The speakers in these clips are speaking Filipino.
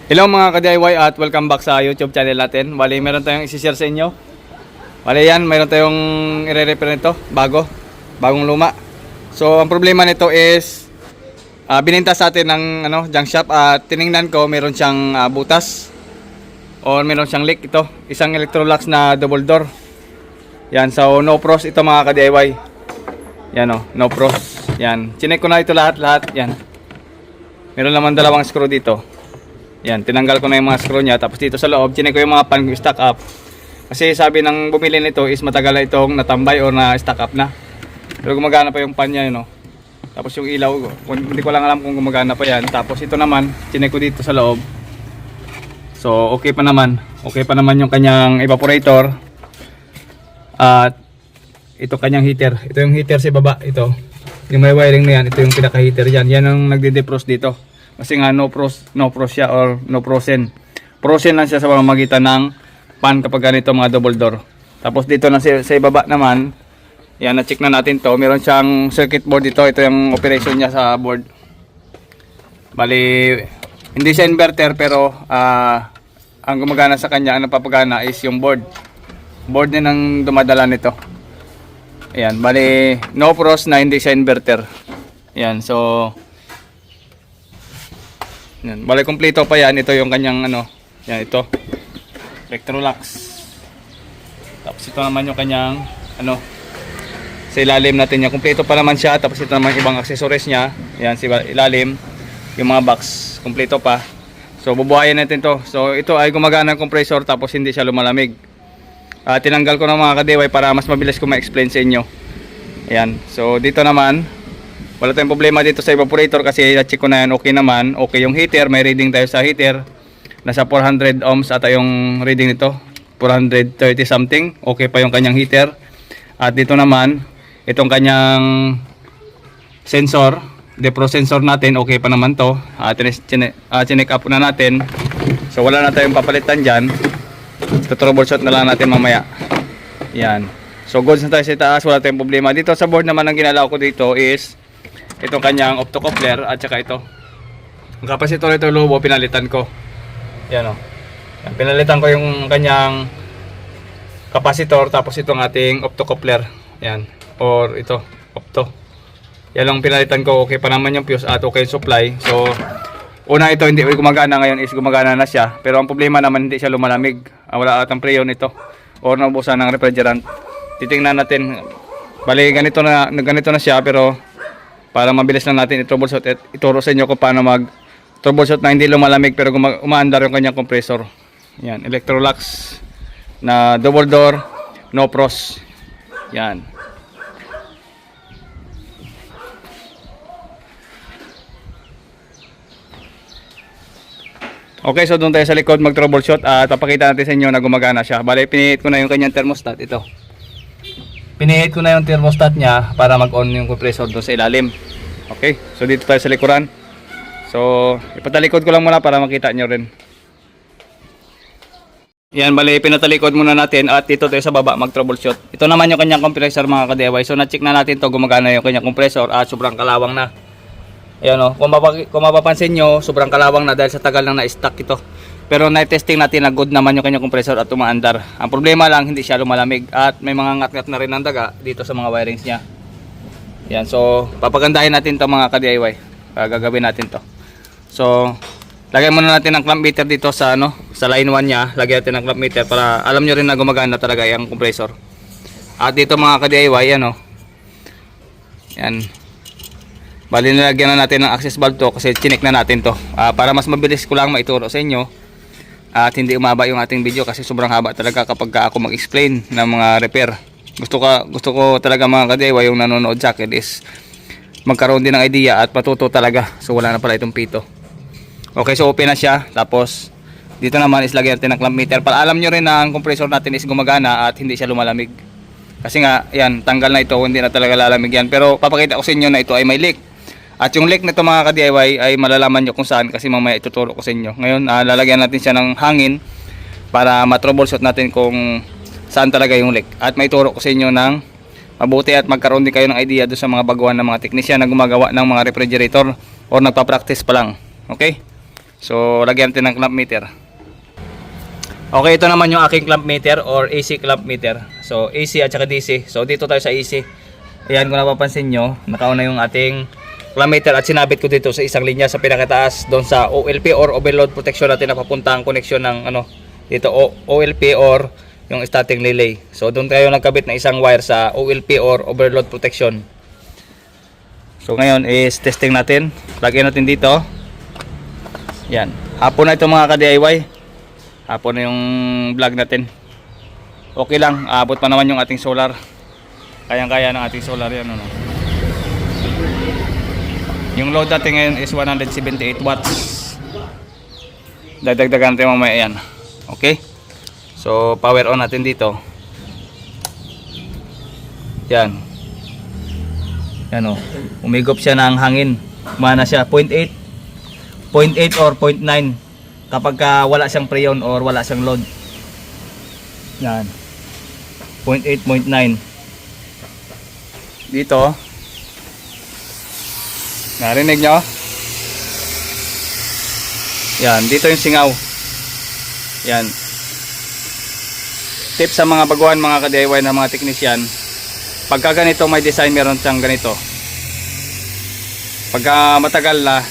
Hello mga ka-DIY at welcome back sa YouTube channel natin. Bali, meron tayong isi-share sa inyo. Bali yan, meron tayong i-repair nito, bagong luma. So, ang problema nito is bininta sa atin ng junk shop at tiningnan ko meron siyang butas o meron siyang leak ito. Isang Electrolux na double door. Yan, so no pros ito mga ka-DIY. Yan no pros. Yan, chinek ko na ito lahat. Yan. Meron naman dalawang screw dito. Yan, tinanggal ko na yung mga screw niya. Tapos dito sa loob, chinek ko yung mga pan stack up. Kasi sabi ng bumili nito is matagal na itong natambay o na stack up na. Pero gumagana pa yung pan niya, Tapos yung ilaw, hindi ko lang alam kung gumagana pa yan. Tapos ito naman, chinek ko dito sa loob. So, okay pa naman. Okay pa naman yung kanyang evaporator. At ito kanyang heater. Ito yung heater sa baba, ito. Yung may wiring na yan, ito yung pinaka-heater yan. Yan ang nagde-defrost dito. Kasi nga no pros siya or no frozen. Frozen lang siya sa pamamagitan ng pan kapag ganito mga double door. Tapos dito na sa ibaba naman, yan, na-check na natin to. Meron siyang circuit board dito. Ito yung operation niya sa board. Bali, hindi siya inverter pero ang gumagana sa kanya, ang napapagana is yung board. Board din ang dumadala nito. Ayan, bali, no pros na hindi siya inverter. Ayan, so yan. Bali, kompleto pa yan. Ito yung kanyang yan, ito Electrolux. Tapos ito naman yung kanyang sa ilalim natin yan. Kompleto pa naman siya. Tapos ito naman ibang accessories niya. Yan, sa ilalim. Yung mga box, kompleto pa. So, bubuhayin natin to. So, ito ay gumagana ng compressor tapos hindi siya lumalamig. Tinanggal ko ng mga ka-DIY para mas mabilis ko ma-explain sa inyo. Ayan. So, dito naman wala tayong problema dito sa evaporator kasi na-check ko na yan, okay naman. Okay yung heater, may reading tayo sa heater. Nasa 400 ohms ata yung reading nito. 430 something. Okay pa yung kanyang heater. At dito naman, itong kanyang sensor, defrost sensor natin, okay pa naman to. Chinek up na natin. So wala na tayong papalitan dyan. Troubleshoot na lang natin mamaya. Yan. So goods na tayo sa taas, wala tayong problema. Dito sa board naman, ang ginalaw ko dito is itong kanyang optocoupler at saka ito. Ang kapasitor nito lobo, pinalitan ko. Yan Yan, pinalitan ko yung kanyang kapasitor tapos itong ating optocoupler. Yan. Or ito, opto. Yan lang pinalitan ko. Okay pa naman yung fuse at okay yung supply. So, una ito hindi gumagana, ngayon is gumagana na siya. Pero ang problema naman hindi siya lumalamig. Wala atang preyon ito. Or naubusan ng refrigerant. Titingnan natin. Bali, ganito na siya pero para mabilis lang natin i-troubleshoot at ituro sa inyo kung paano mag-troubleshoot na hindi lumalamig pero umaandar yung kanyang compressor. Yan, Electrolux na double door, no pros. Yan. Okay, so doon tayo sa likod mag-troubleshoot at papakita natin sa inyo na gumagana siya. Bale, pinihit ko na yung kanyang thermostat, ito. Pinihit ko na yung thermostat niya para mag-on yung compressor doon sa ilalim. Okay, so dito tayo sa likuran. So, ipatalikod ko lang muna para makita nyo rin. Yan, bali, pinatalikod muna natin at dito tayo sa baba mag-troubleshoot. Ito naman yung kanyang compressor mga ka-DIY. So, na-check na natin to, gumagana yung kanyang compressor at sobrang kalawang na. Ayan kung mapapansin nyo, sobrang kalawang na dahil sa tagal nang na-stack ito. Pero na-testing natin na good naman yung kanyang compressor at umaandar. Ang problema lang, hindi siya lumalamig at may mga ngat-ngat na rin ng daga dito sa mga wirings niya. Yan, so papagandahin natin to mga ka-DIY. Gagawin natin to. So, lagyan muna natin ng clamp meter dito sa sa line 1 niya. Lagyan natin ng clamp meter para alam nyo rin na gumagana talaga yung compressor. At dito mga ka-DIY, yan. Bali, nilagyan na natin ng access valve to kasi chinek na natin to. Para mas mabilis ko lang maituro sa inyo. At hindi umaba yung ating video kasi sobrang haba talaga kapag ako mag-explain ng mga repair. Gusto ko talaga mga ka-DIY yung nanonood sa akin is magkaroon din ng idea at matuto talaga. So wala na pala itong pito. Okay, so open na siya. Tapos dito naman is lagyan natin ng clamp meter para alam nyo rin na ang compressor natin is gumagana at hindi siya lumalamig. Kasi nga, yan, tanggal na ito, hindi na talaga lalamig yan. Pero papakita ko sa inyo na ito ay may leak. At yung leak nito mga ka-DIY ay malalaman nyo kung saan kasi mamaya ituturo ko sa inyo. Ngayon, lalagyan natin siya ng hangin para ma-troubleshoot natin kung saan talaga yung leak. At may turo ko sa inyo ng mabuti at magkaroon din kayo ng idea doon sa mga baguhan ng mga teknisyan na gumagawa ng mga refrigerator or nagpa-practice pa lang. Okay? So lagyan natin ng clamp meter. Okay, ito naman yung aking clamp meter or AC clamp meter. So AC at saka DC. So dito tayo sa AC. Ayan, kung napapansin nyo, nakauna yung ating clamp meter at sinabit ko dito sa isang linya sa pinakataas doon sa OLP or overload protection natin na papunta ang connection ng ano dito OLP or yung starting relay. So doon tayo nagkabit na isang wire sa OLP or overload protection. So ngayon is testing natin. Lagyan natin dito. Yan. Hapon na ito mga ka-DIY. Hapon na yung vlog natin. Okay lang. Aabot pa naman yung ating solar. Kayang-kaya ng ating solar yan. Ano? Yung load natin ngayon is 178 watts. Dadagdagan natin mamaya yan. Okay. So power on natin dito. Yan. Yan o. Umigop siya ng hangin. Umana siya 0.8 or 0.9 kapag wala siyang preon or wala siyang load. Yan. 0.8, 0.9. Dito. Narinig nyo? Yan. Dito yung singaw. Yan. Tip sa mga baguhan, mga ka-DIY na mga technician, pagka ganito may design, meron siyang ganito. Pagka matagal na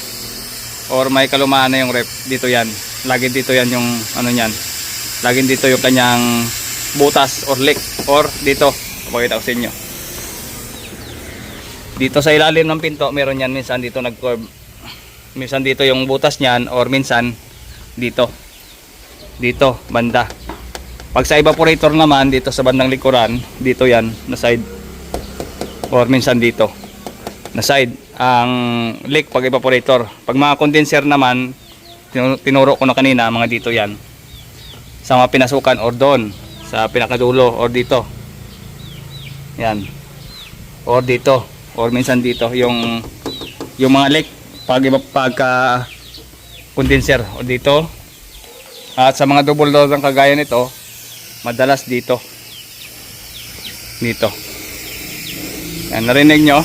or may kalumaan na yung rep, dito yan. Lagi dito yan yung ano niyan. Lagi dito yung kanyang butas or leak or dito. Pakita ko sa inyo. Dito sa ilalim ng pinto, meron yan. Minsan dito nag-curve. Minsan dito yung butas niyan or minsan dito. Dito, banda. Pag sa evaporator naman, dito sa bandang likuran, dito yan, na side. Or minsan dito, na side. Ang leak pag evaporator. Pag mga condenser naman, tinuro ko na kanina, mga dito yan. Sa mga pinasukan or doon, sa pinakadulo or dito. Yan. Or dito. Or minsan dito, yung mga leak pag condenser or dito. At sa mga double door ng kagaya nito, madalas dito. Dito. Yan, narinig nyo?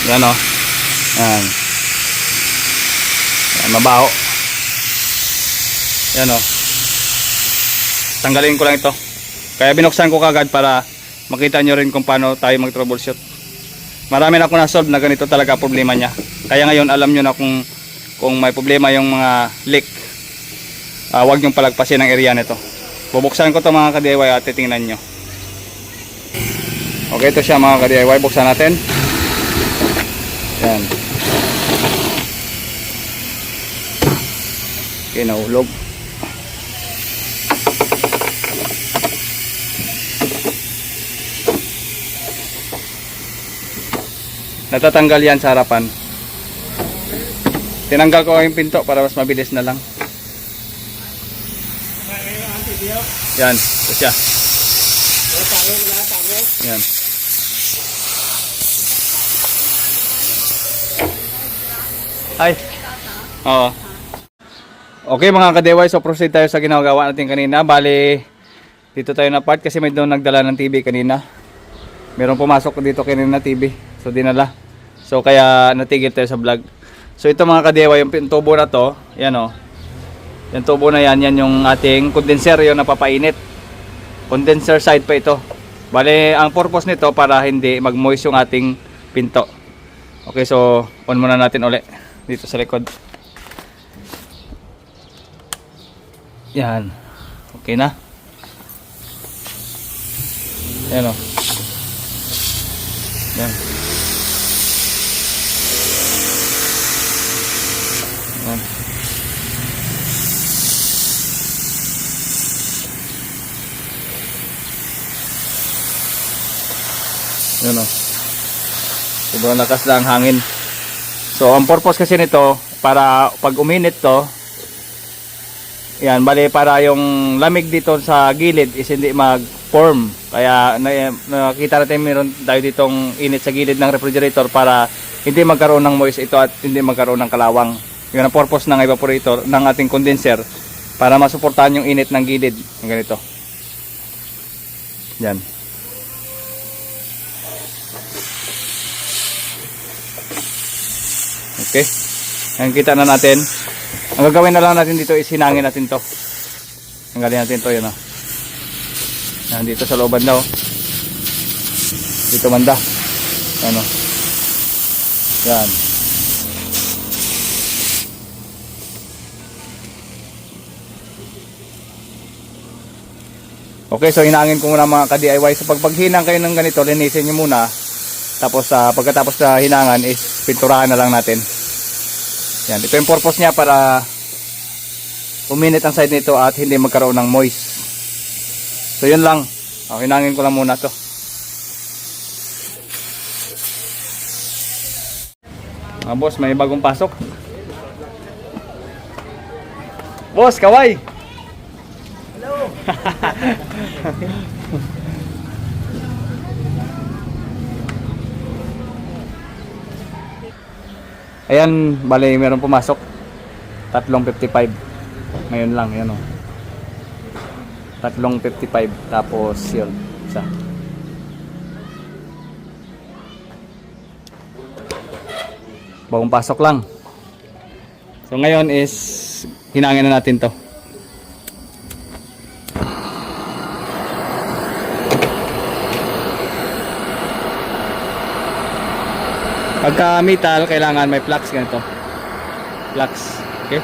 Yan o. Yan. Yan, mabaho. Yan o. Tanggalin ko lang ito. Kaya binuksan ko kagad para makita nyo rin kung paano tayo mag-troubleshoot. Marami na ako na-solve na ganito talaga problema niya. Kaya ngayon alam nyo na kung may problema yung mga leak. Huwag nyong palagpasin ang area nito. Bubuksan ko to mga ka-DIY at titingnan nyo. Okay, ito siya mga ka-DIY. Buksan natin. Yan. Okay, nahulog. Natatanggal yan sa harapan. Tinanggal ko yung pinto para mas mabilis na lang. Yan, ito siya. Yan. Ay. Oo. Okay mga ka-DIY, so proceed tayo sa ginagawa natin kanina. Bali, dito tayo na part kasi may doon nagdala ng TV kanina. Meron pumasok dito kanina na TV. So dinala. So kaya natigil tayo sa vlog. So ito mga ka-DIY, yung tubo na to, yan o. Yung tubo na yan, yan yung ating condenser, yung napapainit. Condenser side pa ito. Bale, ang purpose nito para hindi mag-moist yung ating pinto. Okay, so on muna natin uli dito sa likod. Yan. Okay na. Yan o. Yan. Yan. Yan o. Sobrang lakas na ang hangin. So ang purpose kasi nito, para pag uminit to, yan, bali para yung lamig dito sa gilid is hindi mag-form. Kaya nakita natin meron tayo ditong init sa gilid ng refrigerator para hindi magkaroon ng moist ito at hindi magkaroon ng kalawang. Yun ang purpose ng evaporator ng ating condenser, para masuportahan yung init ng gilid. Yung ganito. Yan. Okay. Ayan, kita na natin. Ang gagawin na lang natin dito is hinangin natin to. Tanggalin natin to, yun o. Yan, dito sa looban daw. Dito banda. Ano. Yan. Okay, so hinangin ko muna mga ka-DIY. So paghinang kayo ng ganito, linisin nyo muna. Tapos pagkatapos na hinangan is pinturahan na lang natin. Yan, ito yung purpose niya para uminit ang side nito at hindi magkaroon ng moist. So yun lang. Hinangin ko lang muna to. Boss, may bagong pasok. Boss, kaway. Hello. Ayan, bali meron pumasok. 3.55. Ngayon lang, yan o. 3.55. Tapos yun, isa. Bagong pasok lang. So ngayon is hinangin na natin to. Pagka metal, kailangan may flux ganito. Flux. Okay?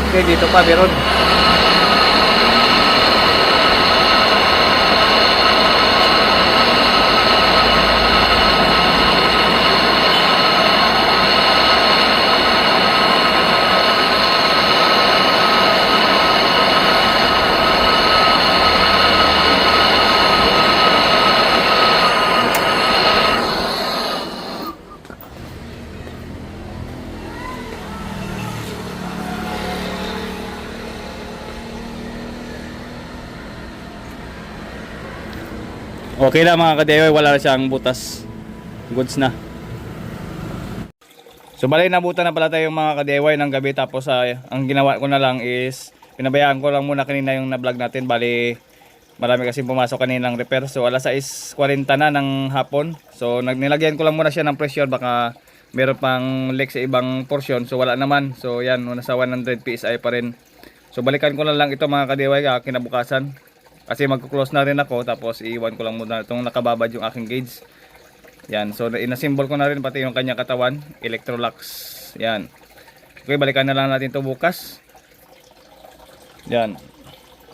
Okay, dito pa meron. Okay lang mga ka-DIY, wala na siyang butas. Goods na. So bali nabutan na pala tayo mga ka-DIY ng gabi. Tapos ang ginawa ko na lang is pinabayaan ko lang muna kanina yung na-vlog natin. Bali marami kasi pumasok kaninang repair. So alas 6:40 na ng hapon. So nilagyan ko lang muna siya ng pressure. Baka meron pang leak sa ibang portion. So wala naman. So yan, nasa 100 PSI pa rin. So balikan ko na lang ito mga ka-DIY kinabukasan. Kasi magko-close na rin ako, tapos iiwan ko lang muna itong nakababad yung aking gauge. Yan, so inasimbol ko na rin pati yung kanya katawan, Electrolux. Yan. Okay, balikan na lang natin ito bukas. Yan.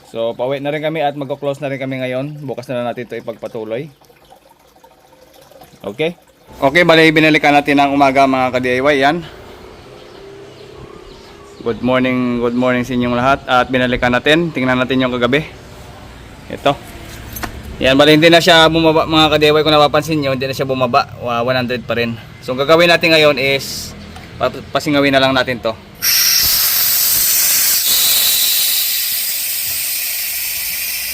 So pauwi na rin kami at magko-close na rin kami ngayon. Bukas na lang natin ito ipagpatuloy. Okay? Okay, bali binalikan natin ng umaga mga ka-DIY. Yan. Good morning sa inyong lahat. At binalikan natin, tingnan natin yung kagabi. Ito. Yan, bali hindi na siya bumaba mga ka-DIY. Kung napapansin nyo, hindi na siya bumaba. 100 pa rin. So ang gagawin natin ngayon is pasingawin na lang natin to.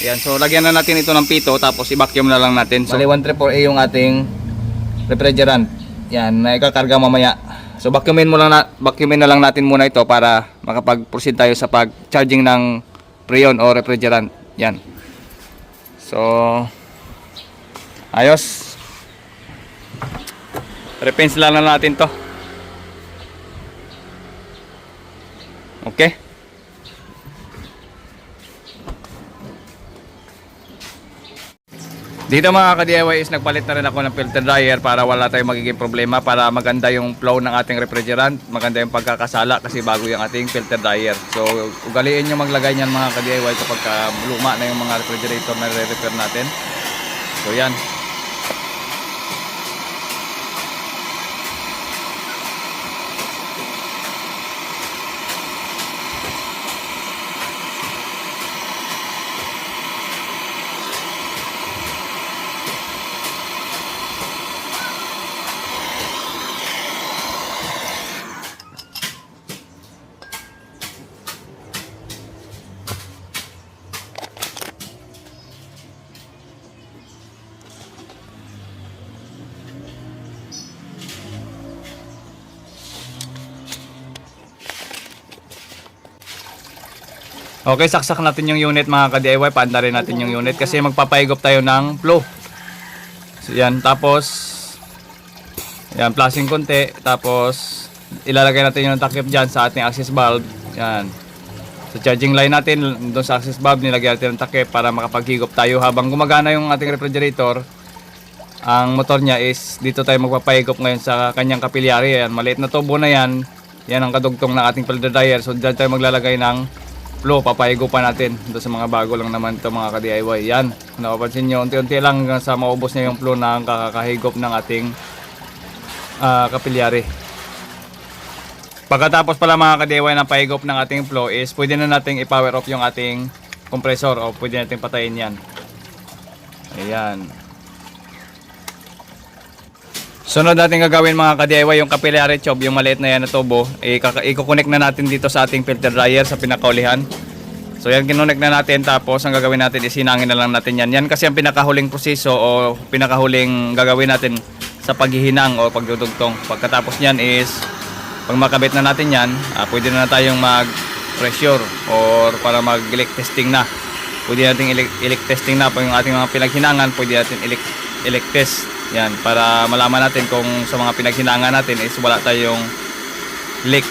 Yan, so lagyan na natin ito ng pito. Tapos i-vacuum na lang natin. So bali 134A yung ating refrigerant. Yan, na ikakarga mamaya. So vacuumin na lang natin muna ito para makapag-proceed tayo sa pag-charging ng Freon o refrigerant. Yan. So ayos. Repaints lang na natin to. Okay. Dito mga ka-DIY is nagpalit na rin ako ng filter dryer para wala tayong magiging problema, para maganda yung flow ng ating refrigerant, maganda yung pagkakasala kasi bago yung ating filter dryer. So ugaliin nyo maglagay niyan mga ka-DIY kapag luma na yung mga refrigerator na re-repair natin. So yan. Okay, saksak natin yung unit mga ka-DIY. Paanda rin natin yung unit kasi magpapahigop tayo ng flow. So yan, tapos yan, flushing konti. Tapos ilalagay natin yung takip dyan sa ating access valve. Yan. Sa charging line natin, doon sa access valve, nilagyan natin ng takip para makapaghigop tayo habang gumagana yung ating refrigerator. Ang motor niya is dito tayo magpapahigop ngayon sa kanyang kapiliary. Yan, maliit na tubo na yan. Yan ang kadugtong ng ating filter dryer. So dyan tayo maglalagay ng flow, papahigopan natin. Doon sa mga bago lang naman ito mga ka-DIY. Yan, kung napapansin nyo, unti-unti lang hanggang sa maubos niya yung flow na kakahigop ng ating kapiliary. Pagkatapos pala mga ka-DIY ng pahigop ng ating flow is pwede na nating i-power off yung ating compressor o pwede nating patayin yan. Ayan. Sunod natin gagawin mga ka-DIY yung capillary tube, yung maliit na yan na tubo, i-connect na natin dito sa ating filter dryer sa pinakaulihan. So yan, kinonect na natin, tapos ang gagawin natin is hinangin na lang natin yan. Yan kasi ang pinakahuling proseso o pinakahuling gagawin natin sa paghihinang o pagdudugtong. Pagkatapos nyan is pag makabit na natin yan, pwede na tayong mag-pressure or para mag-elect testing na. Pwede natin elect testing na pag yung ating mga pinaghinangan, pwede natin elect test. Yan, para malaman natin kung sa mga pinaghinangan natin is wala tayong leak.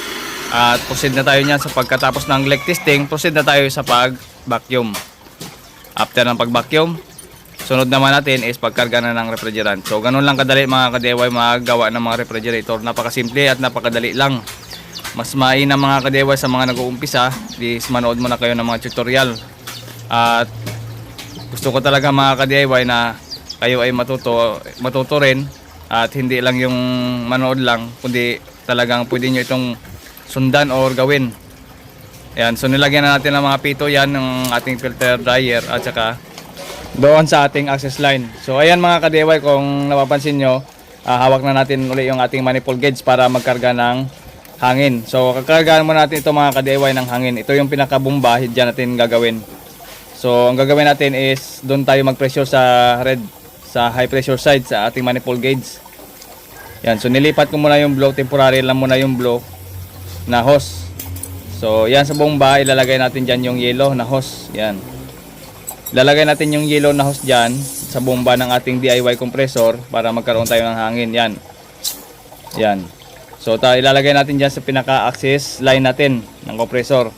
At proceed na tayo niyan sa pagkatapos ng leak testing, proceed na tayo sa pag-vacuum. After ng pag-vacuum, sunod naman natin is pagkarga na ng refrigerant. So ganun lang kadali mga ka-DIY magawa ng mga refrigerator. Napakasimple at napakadali lang. Mas mainam mga ka-DIY sa mga nag-uumpisa, is manood muna kayo ng mga tutorial. At gusto ko talaga mga ka-DIY na kayo ay matuto rin at hindi lang yung manood lang, kundi talagang pwede nyo itong sundan or gawin. Ayan, so nilagyan na natin ng mga pito yan ng ating filter dryer at saka doon sa ating access line. So ayan mga ka-DIY, kung napapansin nyo, hawak na natin ulit yung ating manifold gauge para magkarga ng hangin. So kakargaan mo natin ito mga ka-DIY ng hangin. Ito yung pinakabomba, dyan natin gagawin. So ang gagawin natin is doon tayo mag-pressure sa red, sa high pressure side sa ating manifold gauge. Yan, so nilipat ko muna yung blow, temporary lang muna yung blow na hose. So yan, sa bomba ilalagay natin dyan yung yellow na hose. Yan, ilalagay natin yung yellow na hose dyan sa bomba ng ating DIY compressor para magkaroon tayo ng hangin. Yan, yan. So ilalagay natin dyan sa pinaka-access line natin ng compressor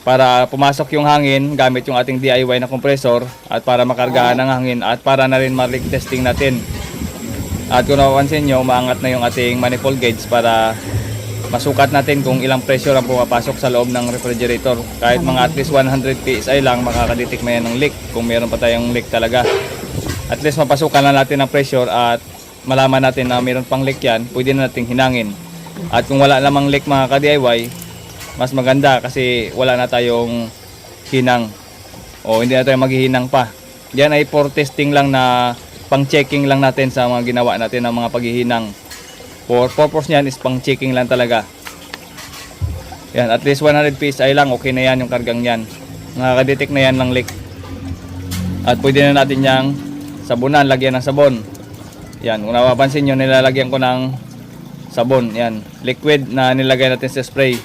para pumasok yung hangin gamit yung ating DIY na compressor at para makargahan ng hangin at para na rin ma-leak testing natin. At kung napapansin nyo, maangat na yung ating manifold gauge para masukat natin kung ilang pressure ang pumapasok sa loob ng refrigerator. Kahit mga at least 100 PSI lang, makakadetect na yan ng leak kung meron pa tayong leak talaga. At least mapasukan na natin ang pressure at malaman natin na meron pang leak yan, pwede na natin hinangin. At kung wala namang leak mga ka-DIY, mas maganda kasi wala na tayong hinang o hindi na tayo maghihinang pa. Yan ay for testing lang, na pang checking lang natin sa mga ginawa natin ng mga paghihinang. For purpose niyan is pang checking lang talaga. Yan, at least 100 PSI lang, okay na yan yung kargang yan. Nakaka-detect na yan ng leak. At pwede na natin yang sabunan, lagyan ng sabon. Yan, kung napapansin nyo, nilalagyan ko ng sabon. Yan, liquid na nilagay natin sa spray.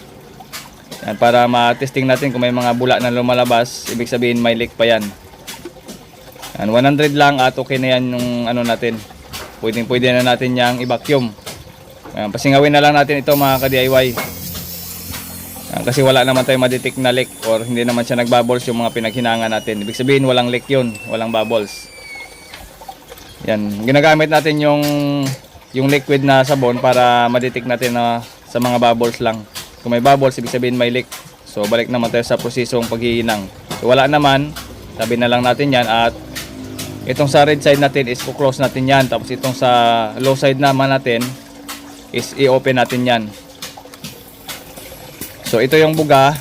Yan, para ma-testing natin kung may mga bula na lumalabas, ibig sabihin may leak pa yan. Yan, 100 lang at okay na yan yung ano natin. Pwede na natin yang i-vacuum. Yan, pasingawin na lang natin ito mga ka-DIY. Yan, kasi wala naman tayong ma-detect na leak or hindi naman siya nagbubbles yung mga pinaghinangan natin. Ibig sabihin walang leak yun, walang bubbles. Yan, ginagamit natin yung liquid na sabon para ma-detect natin na sa mga bubbles lang. Kung may bubbles, ibig sabihin may leak. So balik naman tayo sa prosesong paghihinang. So wala naman, tabi na lang natin yan. At itong sa red side natin is close natin yan. Tapos itong sa low side naman natin is i-open natin yan. So ito yung buga,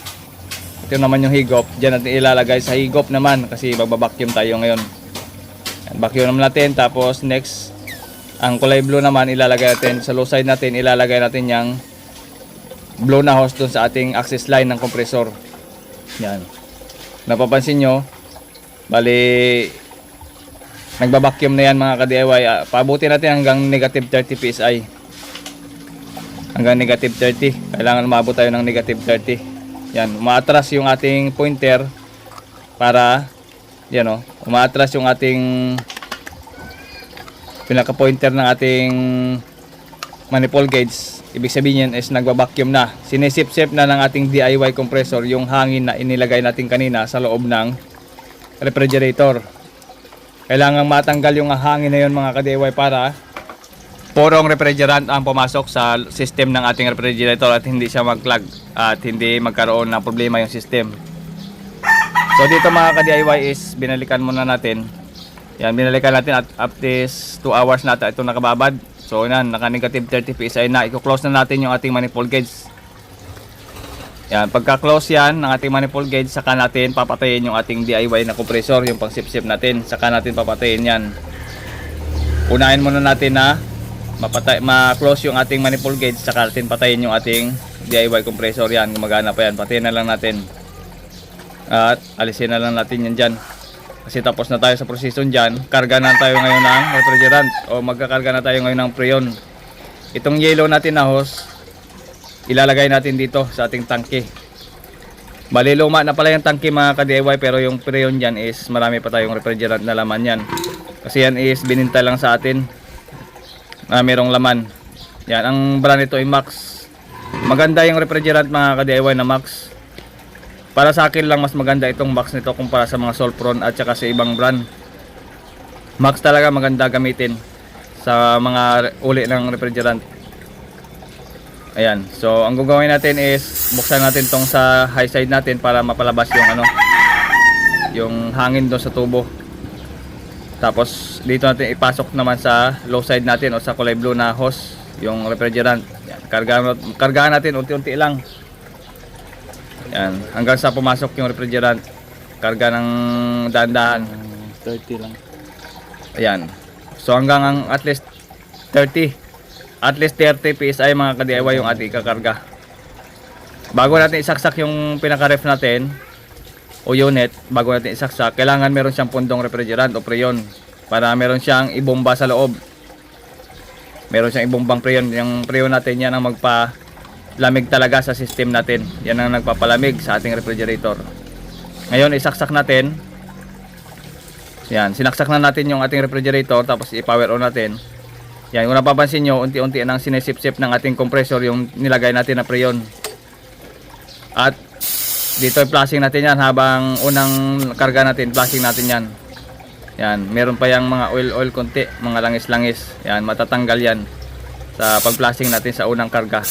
ito naman yung higop. Diyan natin ilalagay sa higop naman kasi magbabacuum tayo ngayon. Yan, vacuum naman natin. Tapos next, ang kulay blue naman ilalagay natin sa low side natin, ilalagay natin yung blow na hose dun sa ating access line ng compressor. Yan, napapansin nyo, bali nagbabacuum na yan mga ka-DIY. Pabuti natin hanggang negative 30 PSI, hanggang negative 30. Kailangan umabot tayo ng negative 30 Yan, umaatras yung ating pointer para yan o, umaatras yung ating pinaka pointer ng ating manifold gauge. Ibig sabihin yan is nagba-vacuum na. Sinisip-sip na ng ating DIY compressor yung hangin na inilagay natin kanina sa loob ng refrigerator. Kailangan matanggal yung hangin na yun mga ka-DIY para purong refrigerant ang pumasok sa system ng ating refrigerator at hindi siya mag-clog at hindi magkaroon ng problema yung system. So dito mga ka-DIY is binalikan muna natin. Yan, binalikan natin at up this 2 hours na ito nakababad. So yan, naka-negative 30 PSI na. I-close na natin yung ating manifold gauge. Yan, pagka-close yan ng ating manifold gauge, saka natin papatayin yung ating DIY na compressor, yung pang sip-sip natin. Saka natin papatayin yan. Unahin muna natin na ma-close yung ating manifold gauge, saka natin patayin yung ating DIY compressor. Yan, gumagana pa yan. Patayin na lang natin. At alisin na lang natin yan dyan. Kasi tapos na tayo sa proseso dyan. Karga na tayo ngayon ng refrigerant o magkakarga na tayo ngayon ng Freon. Itong yellow natin na hose, ilalagay natin dito sa ating tangke. Bali luma na pala yung tangke mga ka-DIY, pero yung Freon dyan is marami pa tayong refrigerant na laman yan. Kasi yan is bininta lang sa atin na merong laman. Yan, ang brand nito ay Max. Maganda yung refrigerant mga ka-DIY na Max. Para sa akin lang mas maganda itong Max nito kumpara sa mga Solpron at saka sa ibang brand. Max talaga maganda gamitin sa mga uli ng refrigerant. Ayan, so ang gagawin natin is buksan natin tong sa high side natin para mapalabas yung yung hangin doon sa tubo. Tapos dito natin ipasok naman sa low side natin o sa kulay blue na hose yung refrigerant. Yan, kargahan natin unti-unti lang. Yan, hanggang sa pumasok yung refrigerant. Karga ng dahan-dahan. 30 lang. Ayan. So hanggang at least 30. At least 30 PSI mga ka-DIY yung ating kakarga. Bago natin isaksak yung pinaka-ref natin o unit, bago natin isaksak, kailangan meron siyang pundong refrigerant o Freon para meron siyang ibomba sa loob. Meron siyang ibombang Freon. Yung Freon natin yan ang magpalamig talaga sa system natin. Yan ang nagpapalamig sa ating refrigerator. Ngayon isaksak natin. Yan, sinaksak na natin yung ating refrigerator, tapos i-power on natin. Yan, kung napapansin nyo, unti-unti nang sinisip-sip ng ating compressor yung nilagay natin na Freon. At dito i-flashing natin yan habang unang karga natin, flashing natin yan. Yan, meron pa yung mga oil konti, mga langis-langis. Yan, matatanggal yan sa pag-flashing natin sa unang karga.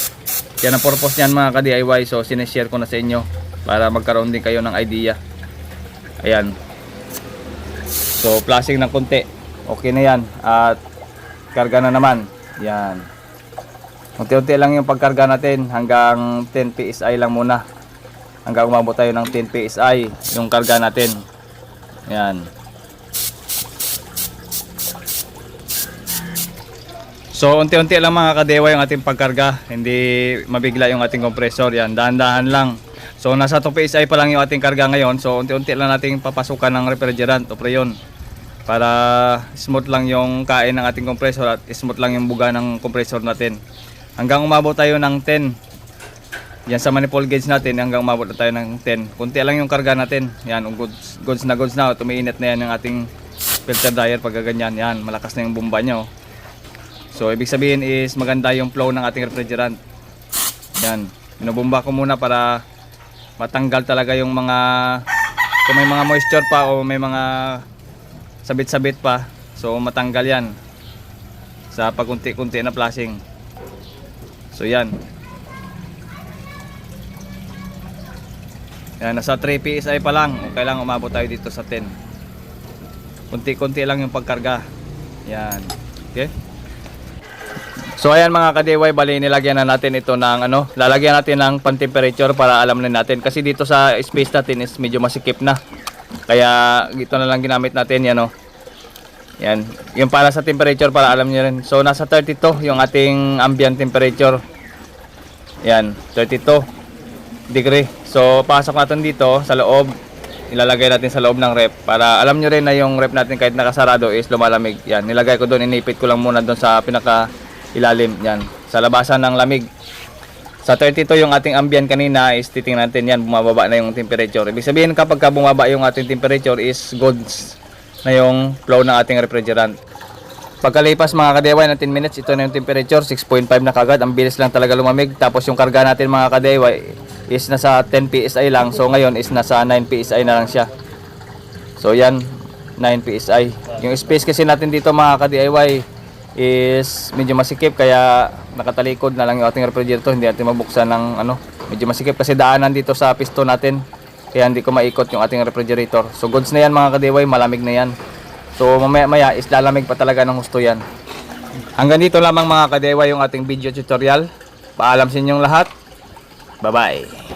Yan ang purpose niyan mga ka-DIY. So sinishare ko na sa inyo para magkaroon din kayo ng idea. Ayan. So flashing ng konti. Okay na yan. At karga na naman. Yan. Unti-unti lang yung pagkarga natin. Hanggang 10 PSI lang muna. Hanggang umabot tayo ng 10 PSI yung karga natin. Yan. So unti-unti lang mga ka-DIY yung ating pagkarga. Hindi mabigla yung ating compressor. Yan, dahan-dahan lang. So nasa 2 PSI pa lang yung ating karga ngayon. So unti-unti lang nating papasukan ng refrigerant o Freon para smooth lang yung kain ng ating compressor at smooth lang yung buga ng compressor natin. Hanggang umabot tayo ng 10. Yan sa manifold gauge natin, hanggang umabot na tayo ng 10. Kunti lang yung karga natin. Yan, goods na. Tumiinit na yan yung ating filter dryer pag ganyan. Yan, malakas na yung bomba nyo. So ibig sabihin is maganda yung flow ng ating refrigerant. Yan, binubomba ko muna para matanggal talaga yung mga, kung may mga moisture pa o may mga sabit-sabit pa, so matanggal yan sa pagunti-kunti na flashing. So yan. Yan, nasa 3 PSI pa lang. Kailangan umabot tayo dito sa 10. Kunti-kunti lang yung pagkarga. Yan. Okay? So ayan mga ka-DIY, bali nilagyan na natin ito ng lalagyan natin ng pan-temperature para alam na natin. Kasi dito sa space natin is medyo masikip na. Kaya dito na lang ginamit natin yan Yan, yung para sa temperature para alam niyo rin. So nasa 32 yung ating ambient temperature. Yan, 32 degree. So pasok natin dito sa loob. Ilalagay natin sa loob ng rep para alam niyo rin na yung rep natin kahit nakasarado is lumalamig. Yan, nilagay ko doon, inipit ko lang muna doon sa pinaka ilalim. Yan, sa labasan ng lamig. Sa 32 yung ating ambient kanina is titingnan natin yan, bumababa na yung temperature. Ibig sabihin kapag bumaba yung ating temperature is goods na yung flow ng ating refrigerant. Pagkalipas mga ka-DIY ng 10 minutes, ito na yung temperature, 6.5 na kagad. Ang bilis lang talaga lumamig. Tapos yung karga natin mga ka-DIY is nasa 10 PSI lang. So ngayon is nasa 9 PSI na lang siya. So yan, 9 PSI. Yung space kasi natin dito mga ka-DIY is medyo masikip, kaya nakatalikod na lang yung ating refrigerator. Hindi natin mabuksan ng medyo masikip kasi daanan dito sa piston natin, kaya hindi ko maikot yung ating refrigerator. So goods na yan mga ka-DIY, malamig na yan. So mamaya is lalamig pa talaga ng husto yan. Hanggang dito lamang mga ka-DIY yung ating video tutorial. Paalam sa inyong lahat. Bye bye.